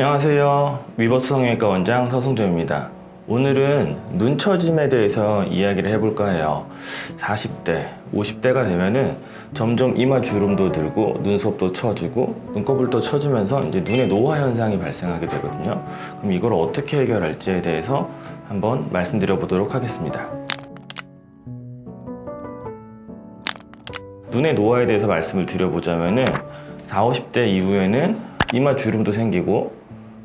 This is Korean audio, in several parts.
안녕하세요. 위버스 성형외과 원장 서승조입니다. 오늘은 눈 처짐에 대해서 이야기를 해볼까 해요. 40대, 50대가 되면은 점점 이마 주름도 들고 눈썹도 처지고 눈꺼풀도 처지면서 이제 눈에 노화 현상이 발생하게 되거든요. 그럼 이걸 어떻게 해결할지에 대해서 한번 말씀드려 보도록 하겠습니다. 눈의 노화에 대해서 말씀을 드려보자면은 40, 50대 이후에는 이마 주름도 생기고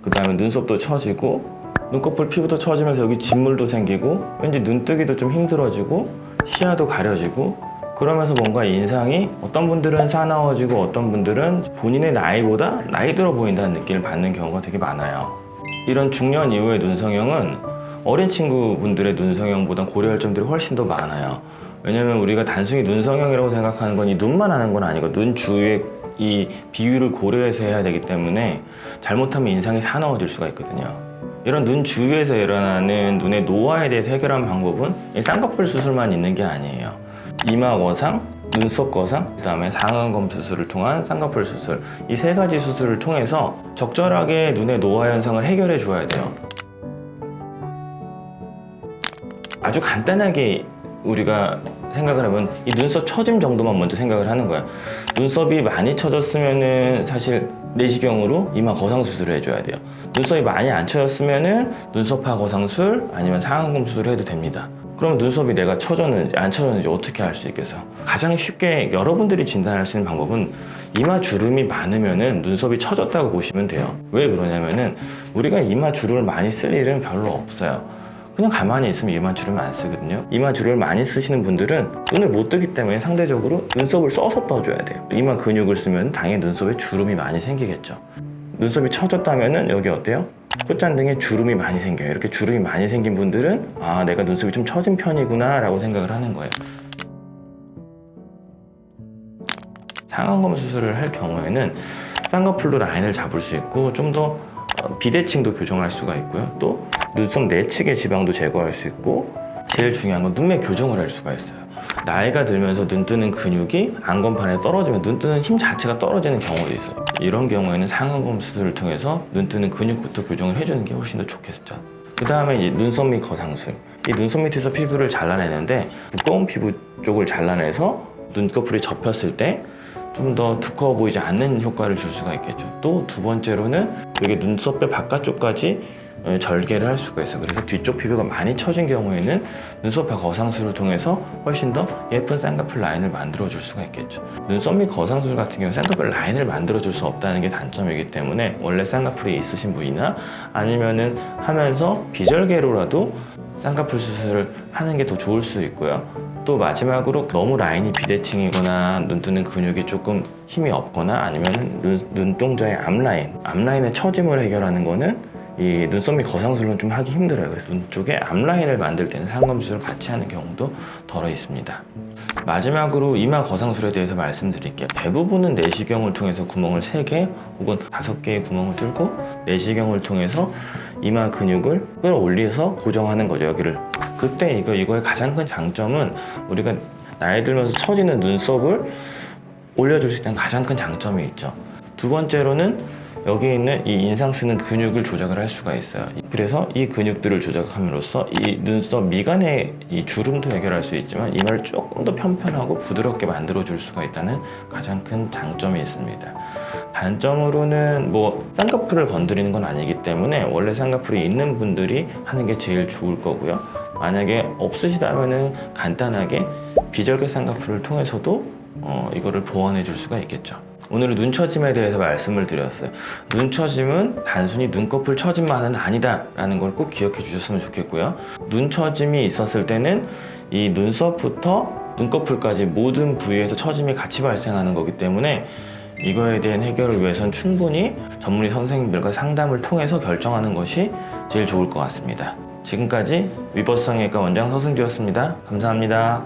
그 다음에 눈썹도 처지고 눈꺼풀 피부도 처지면서 여기 진물도 생기고 왠지 눈뜨기도 좀 힘들어지고 시야도 가려지고 그러면서 뭔가 인상이 어떤 분들은 사나워지고 어떤 분들은 본인의 나이보다 나이 들어 보인다는 느낌을 받는 경우가 되게 많아요. 이런 중년 이후의 눈성형은 어린 친구분들의 눈성형보다 고려할 점들이 훨씬 더 많아요. 왜냐면 우리가 단순히 눈성형이라고 생각하는 건 이 눈만 하는 건 아니고 눈 주위에 이 비율을 고려해서 해야 되기 때문에 잘못하면 인상이 사나워질 수가 있거든요. 이런 눈 주위에서 일어나는 눈의 노화에 대해서 해결하는 방법은 이 쌍꺼풀 수술만 있는 게 아니에요. 이마 거상, 눈썹 거상, 그 다음에 상안검 수술을 통한 쌍꺼풀 수술, 이 세 가지 수술을 통해서 적절하게 눈의 노화 현상을 해결해 줘야 돼요. 아주 간단하게 우리가 생각을 하면 이 눈썹 처짐 정도만 먼저 생각을 하는 거야. 눈썹이 많이 처졌으면은 사실 내시경으로 이마 거상 수술을 해줘야 돼요. 눈썹이 많이 안 처졌으면은 눈썹파 거상술 아니면 상안검 수술을 해도 됩니다. 그럼 눈썹이 내가 처졌는지 안 처졌는지 어떻게 알 수 있겠어요? 가장 쉽게 여러분들이 진단할 수 있는 방법은 이마 주름이 많으면은 눈썹이 처졌다고 보시면 돼요. 왜 그러냐면은 우리가 이마 주름을 많이 쓸 일은 별로 없어요. 그냥 가만히 있으면 이마 주름 안 쓰거든요. 이마 주름을 많이 쓰시는 분들은 눈을 못 뜨기 때문에 상대적으로 눈썹을 써서 떠줘야 돼요. 이마 근육을 쓰면 당연히 눈썹에 주름이 많이 생기겠죠. 눈썹이 처졌다면은 여기 어때요? 끝잔등에 주름이 많이 생겨요. 이렇게 주름이 많이 생긴 분들은 아, 내가 눈썹이 좀 처진 편이구나 라고 생각을 하는 거예요. 상안검 수술을 할 경우에는 쌍꺼풀로 라인을 잡을 수 있고 좀 더 비대칭도 교정할 수가 있고요. 또 눈썹 내측의 지방도 제거할 수 있고 제일 중요한 건 눈매 교정을 할 수가 있어요. 나이가 들면서 눈 뜨는 근육이 안검판에 떨어지면 눈 뜨는 힘 자체가 떨어지는 경우도 있어요. 이런 경우에는 상안검 수술을 통해서 눈 뜨는 근육부터 교정을 해주는 게 훨씬 더 좋겠죠. 그 다음에 이제 눈썹 밑 거상술. 이 눈썹 밑에서 피부를 잘라내는데 두꺼운 피부 쪽을 잘라내서 눈꺼풀이 접혔을 때 좀 더 두꺼워 보이지 않는 효과를 줄 수가 있겠죠. 또 두 번째로는 이게 눈썹뼈 바깥쪽까지 절개를 할 수가 있어요. 그래서 뒤쪽 피부가 많이 처진 경우에는 눈썹파 거상술을 통해서 훨씬 더 예쁜 쌍꺼풀 라인을 만들어 줄 수가 있겠죠. 눈썹 및 거상술 같은 경우는 쌍꺼풀 라인을 만들어 줄 수 없다는 게 단점이기 때문에 원래 쌍꺼풀이 있으신 분이나 아니면은 하면서 비절개로라도 쌍꺼풀 수술을 하는 게 더 좋을 수 있고요. 또 마지막으로 너무 라인이 비대칭이거나 눈 뜨는 근육이 조금 힘이 없거나 아니면 눈동자의 앞라인의 처짐을 해결하는 거는 이 눈썹 및 거상술은 좀 하기 힘들어요. 그래서 눈 쪽에 앞라인을 만들 때는 상안검 수술을 같이 하는 경우도 덜어 있습니다. 마지막으로 이마 거상술에 대해서 말씀드릴게요. 대부분은 내시경을 통해서 구멍을 3개 혹은 5개의 구멍을 뚫고 내시경을 통해서 이마 근육을 끌어올려서 고정하는 거죠, 여기를. 그때 이거의 가장 큰 장점은 우리가 나이 들면서 처지는 눈썹을 올려줄 수 있다는 가장 큰 장점이 있죠. 두 번째로는 여기 있는 이 인상 쓰는 근육을 조작을 할 수가 있어요. 그래서 이 근육들을 조작함으로써 이 눈썹 미간의 이 주름도 해결할 수 있지만 이마를 조금 더 편편하고 부드럽게 만들어 줄 수가 있다는 가장 큰 장점이 있습니다. 단점으로는 뭐 쌍꺼풀을 건드리는 건 아니기 때문에 원래 쌍꺼풀이 있는 분들이 하는 게 제일 좋을 거고요. 만약에 없으시다면은 간단하게 비절개 쌍꺼풀을 통해서도 이거를 보완해 줄 수가 있겠죠. 오늘은 눈 처짐에 대해서 말씀을 드렸어요. 눈 처짐은 단순히 눈꺼풀 처짐만은 아니다 라는 걸 꼭 기억해 주셨으면 좋겠고요. 눈 처짐이 있었을 때는 이 눈썹부터 눈꺼풀까지 모든 부위에서 처짐이 같이 발생하는 거기 때문에 이거에 대한 해결을 위해선 충분히 전문의 선생님들과 상담을 통해서 결정하는 것이 제일 좋을 것 같습니다. 지금까지 위버스 성형외과 원장 서승주였습니다. 감사합니다.